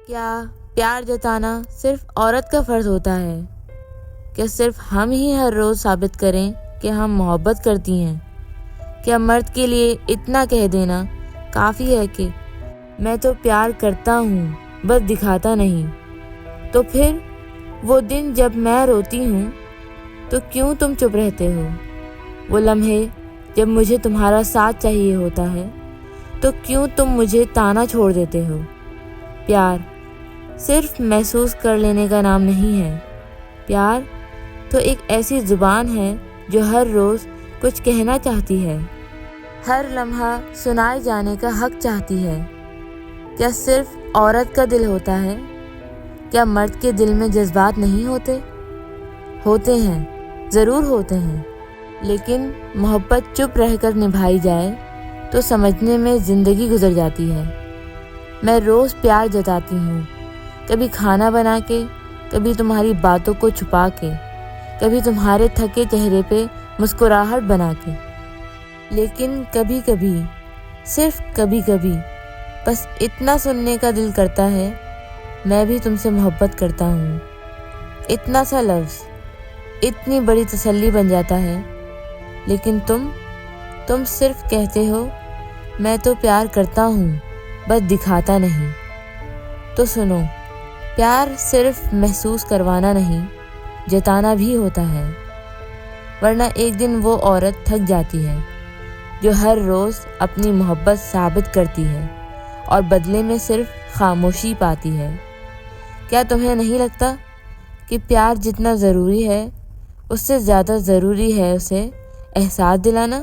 کیا پیار جتانا صرف عورت کا فرض ہوتا ہے؟ کیا صرف ہم ہی ہر روز ثابت کریں کہ ہم محبت کرتی ہیں؟ کیا مرد کے لیے اتنا کہہ دینا کافی ہے کہ میں تو پیار کرتا ہوں بس دکھاتا نہیں؟ تو پھر وہ دن جب میں روتی ہوں تو کیوں تم چپ رہتے ہو؟ وہ لمحے جب مجھے تمہارا ساتھ چاہیے ہوتا ہے تو کیوں تم مجھے تانا چھوڑ دیتے ہو؟ پیار صرف محسوس کر لینے کا نام نہیں ہے. پیار تو ایک ایسی زبان ہے جو ہر روز کچھ کہنا چاہتی ہے، ہر لمحہ سنائے جانے کا حق چاہتی ہے. کیا صرف عورت کا دل ہوتا ہے؟ کیا مرد کے دل میں جذبات نہیں ہوتے؟ ہوتے ہیں، ضرور ہوتے ہیں، لیکن محبت چپ رہ کر نبھائی جائے تو سمجھنے میں زندگی گزر جاتی ہے. میں روز پیار جتاتی ہوں، کبھی کھانا بنا کے، کبھی تمہاری باتوں کو چھپا کے، کبھی تمہارے تھکے چہرے پہ مسکراہٹ بنا کے. لیکن کبھی کبھی، صرف کبھی کبھی، بس اتنا سننے کا دل کرتا ہے میں بھی تم سے محبت کرتا ہوں. اتنا سا لفظ اتنی بڑی تسلی بن جاتا ہے. لیکن تم صرف کہتے ہو میں تو پیار کرتا ہوں بس دکھاتا نہیں. تو سنو، پیار صرف محسوس کروانا نہیں، جتانا بھی ہوتا ہے. ورنہ ایک دن وہ عورت تھک جاتی ہے جو ہر روز اپنی محبت ثابت کرتی ہے اور بدلے میں صرف خاموشی پاتی ہے. کیا تمہیں نہیں لگتا کہ پیار جتنا ضروری ہے اس سے زیادہ ضروری ہے اسے احساس دلانا؟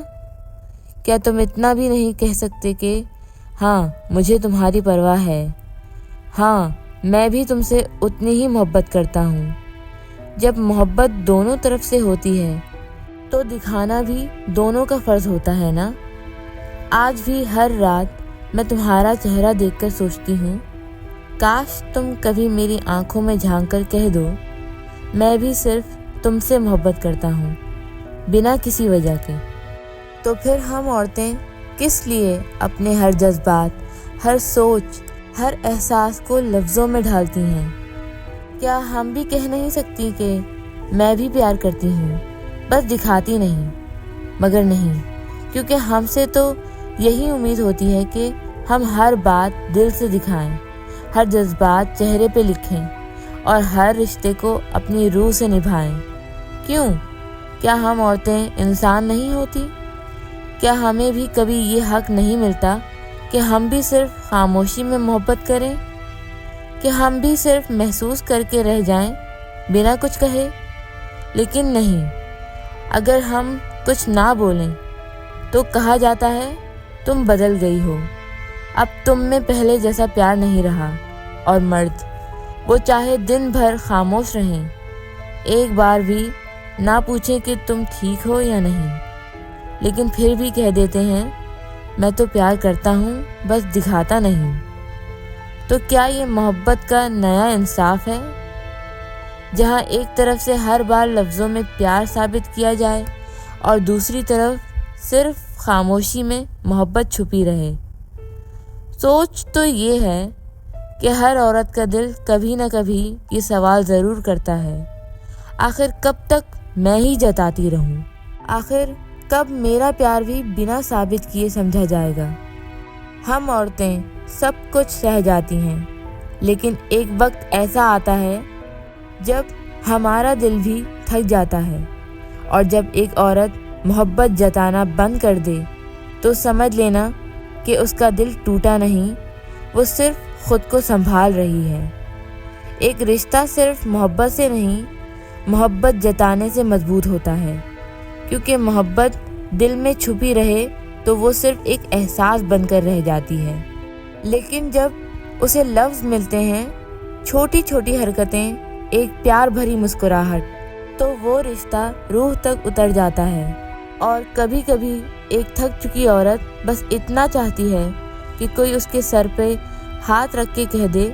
کیا تم اتنا بھی نہیں کہہ سکتے کہ ہاں مجھے تمہاری پرواہ ہے، ہاں میں بھی تم سے اتنی ہی محبت کرتا ہوں؟ جب محبت دونوں طرف سے ہوتی ہے تو دکھانا بھی دونوں کا فرض ہوتا ہے نا؟ آج بھی ہر رات میں تمہارا چہرہ دیکھ کر سوچتی ہوں کاش تم کبھی میری آنکھوں میں جھانک کر کہہ دو میں بھی صرف تم سے محبت کرتا ہوں، بنا کسی وجہ کے. تو پھر ہم عورتیں کس لیے اپنے ہر جذبات، ہر سوچ، ہر احساس کو لفظوں میں ڈھالتی ہیں؟ کیا ہم بھی کہہ نہیں سکتی کہ میں بھی پیار کرتی ہوں بس دکھاتی نہیں؟ مگر نہیں، کیونکہ ہم سے تو یہی امید ہوتی ہے کہ ہم ہر بات دل سے دکھائیں، ہر جذبات چہرے پہ لکھیں اور ہر رشتے کو اپنی روح سے نبھائیں. کیوں؟ کیا ہم عورتیں انسان نہیں ہوتی؟ کیا ہمیں بھی کبھی یہ حق نہیں ملتا کہ ہم بھی صرف خاموشی میں محبت کریں، کہ ہم بھی صرف محسوس کر کے رہ جائیں بنا کچھ کہے؟ لیکن نہیں، اگر ہم کچھ نہ بولیں تو کہا جاتا ہے تم بدل گئی ہو، اب تم میں پہلے جیسا پیار نہیں رہا. اور مرد، وہ چاہے دن بھر خاموش رہیں، ایک بار بھی نہ پوچھیں کہ تم ٹھیک ہو یا نہیں، لیکن پھر بھی کہہ دیتے ہیں میں تو پیار کرتا ہوں بس دکھاتا نہیں. تو کیا یہ محبت کا نیا انصاف ہے، جہاں ایک طرف سے ہر بار لفظوں میں پیار ثابت کیا جائے اور دوسری طرف صرف خاموشی میں محبت چھپی رہے؟ سوچ تو یہ ہے کہ ہر عورت کا دل کبھی نہ کبھی یہ سوال ضرور کرتا ہے، آخر کب تک میں ہی جتاتی رہوں؟ آخر کب میرا پیار بھی بنا ثابت کیے سمجھا جائے گا؟ ہم عورتیں سب کچھ سہ جاتی ہیں، لیکن ایک وقت ایسا آتا ہے جب ہمارا دل بھی تھک جاتا ہے، اور جب ایک عورت محبت جتانا بند کر دے تو سمجھ لینا کہ اس کا دل ٹوٹا نہیں، وہ صرف خود کو سنبھال رہی ہے. ایک رشتہ صرف محبت سے نہیں، محبت جتانے سے مضبوط ہوتا ہے، کیونکہ محبت دل میں چھپی رہے تو وہ صرف ایک احساس بن کر رہ جاتی ہے. لیکن جب اسے لفظ ملتے ہیں، چھوٹی چھوٹی حرکتیں، ایک پیار بھری مسکراہٹ، تو وہ رشتہ روح تک اتر جاتا ہے. اور کبھی کبھی ایک تھک چکی عورت بس اتنا چاہتی ہے کہ کوئی اس کے سر پہ ہاتھ رکھ کے کہہ دے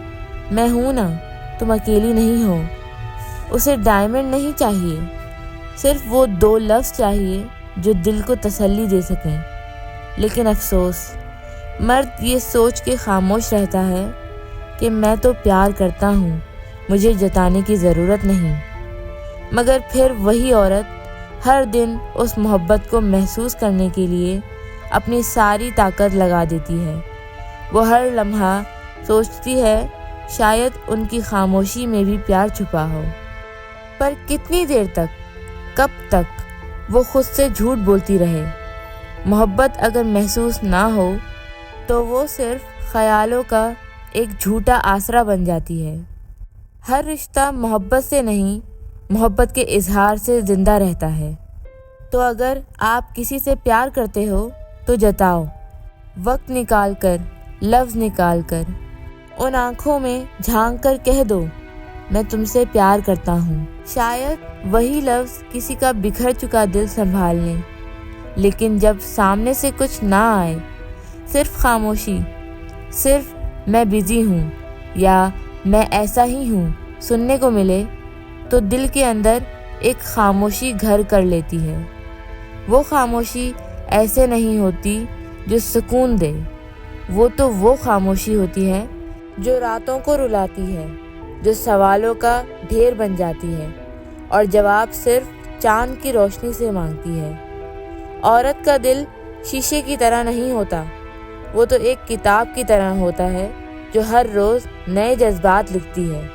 میں ہوں نا، تم اکیلی نہیں ہو. اسے ڈائمنڈ نہیں چاہیے، صرف وہ 2 لفظ چاہیے جو دل کو تسلی دے سکیں. لیکن افسوس، مرد یہ سوچ کے خاموش رہتا ہے کہ میں تو پیار کرتا ہوں، مجھے جتانے کی ضرورت نہیں۔ مگر پھر وہی عورت ہر دن اس محبت کو محسوس کرنے کے لیے اپنی ساری طاقت لگا دیتی ہے۔ وہ ہر لمحہ سوچتی ہے شاید ان کی خاموشی میں بھی پیار چھپا ہو۔ پر کتنی دیر تک، کب تک وہ خود سے جھوٹ بولتی رہے؟ محبت اگر محسوس نہ ہو تو وہ صرف خیالوں کا ایک جھوٹا آسرا بن جاتی ہے۔ ہر رشتہ محبت سے نہیں، محبت کے اظہار سے زندہ رہتا ہے۔ تو اگر آپ کسی سے پیار کرتے ہو تو جتاؤ، وقت نکال کر، لفظ نکال کر، ان آنکھوں میں جھانک کر کہہ دو میں تم سے پیار کرتا ہوں۔ شاید وہی لفظ کسی کا بکھر چکا دل سنبھال لیں۔ لیکن جب سامنے سے کچھ نہ آئے، صرف خاموشی، صرف میں بزی ہوں یا میں ایسا ہی ہوں سننے کو ملے، تو دل کے اندر ایک خاموشی گھر کر لیتی ہے۔ وہ خاموشی ایسے نہیں ہوتی جو سکون دے، وہ خاموشی ہوتی ہے جو راتوں کو رلاتی ہے، جو سوالوں کا ڈھیر بن جاتی ہے اور جواب صرف چاند کی روشنی سے مانگتی ہے۔ عورت کا دل شیشے کی طرح نہیں ہوتا، وہ تو ایک کتاب کی طرح ہوتا ہے جو ہر روز نئے جذبات لکھتی ہے۔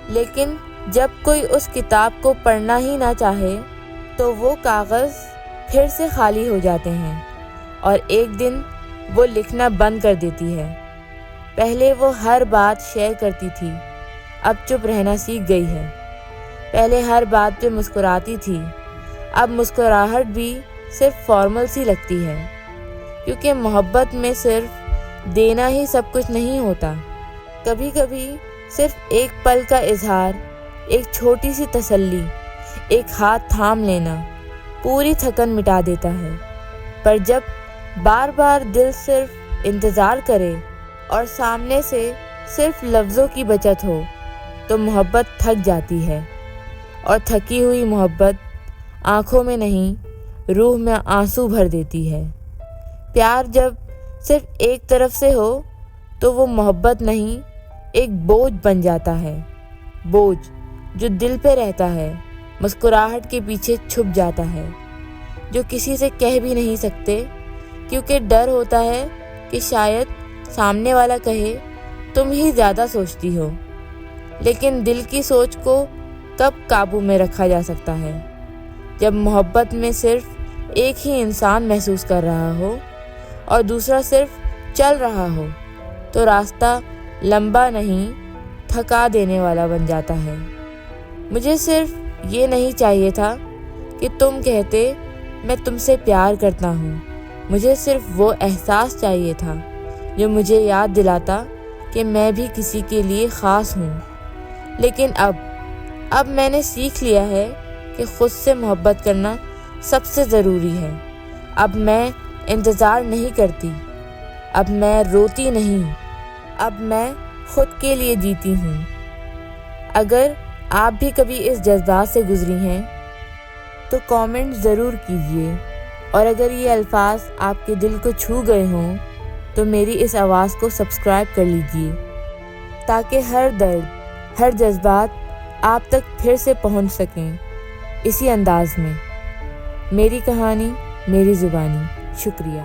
لیکن جب کوئی اس کتاب کو پڑھنا ہی نہ چاہے تو وہ کاغذ پھر سے خالی ہو جاتے ہیں اور ایک دن وہ لکھنا بند کر دیتی ہے۔ پہلے وہ ہر بات شیئر کرتی تھی، اب چپ رہنا سیکھ گئی ہے۔ پہلے ہر بات پہ مسکراتی تھی، اب مسکراہٹ بھی صرف فارمل سی لگتی ہے، کیونکہ محبت میں صرف دینا ہی سب کچھ نہیں ہوتا۔ کبھی کبھی صرف ایک پل کا اظہار، ایک چھوٹی سی تسلی، ایک ہاتھ تھام لینا پوری تھکن مٹا دیتا ہے۔ پر جب بار بار دل صرف انتظار کرے اور سامنے سے صرف لفظوں کی بچت ہو تو محبت تھک جاتی ہے، اور تھکی ہوئی محبت آنکھوں میں نہیں، روح میں آنسو بھر دیتی ہے۔ پیار جب صرف ایک طرف سے ہو تو وہ محبت نہیں، ایک بوجھ بن جاتا ہے، بوجھ جو دل پہ رہتا ہے، مسکراہٹ کے پیچھے چھپ جاتا ہے، جو کسی سے کہہ بھی نہیں سکتے کیونکہ ڈر ہوتا ہے کہ شاید سامنے والا کہے تم ہی زیادہ سوچتی ہو۔ لیکن دل کی سوچ کو کب قابو میں رکھا جا سکتا ہے؟ جب محبت میں صرف ایک ہی انسان محسوس کر رہا ہو اور دوسرا صرف چل رہا ہو تو راستہ لمبا نہیں، تھکا دینے والا بن جاتا ہے۔ مجھے صرف یہ نہیں چاہیے تھا کہ تم کہتے میں تم سے پیار کرتا ہوں، مجھے صرف وہ احساس چاہیے تھا جو مجھے یاد دلاتا کہ میں بھی کسی کے لیے خاص ہوں۔ لیکن اب میں نے سیکھ لیا ہے کہ خود سے محبت کرنا سب سے ضروری ہے۔ اب میں انتظار نہیں کرتی، اب میں روتی نہیں، اب میں خود کے لیے جیتی ہوں۔ اگر آپ بھی کبھی اس جذبات سے گزری ہیں تو کامنٹ ضرور کیجیے، اور اگر یہ الفاظ آپ کے دل کو چھو گئے ہوں تو میری اس آواز کو سبسکرائب کر لیجیے تاکہ ہر درد، ہر جذبات آپ تک پھر سے پہنچ سکیں اسی انداز میں۔ میری کہانی، میری زبانی۔ شکریہ۔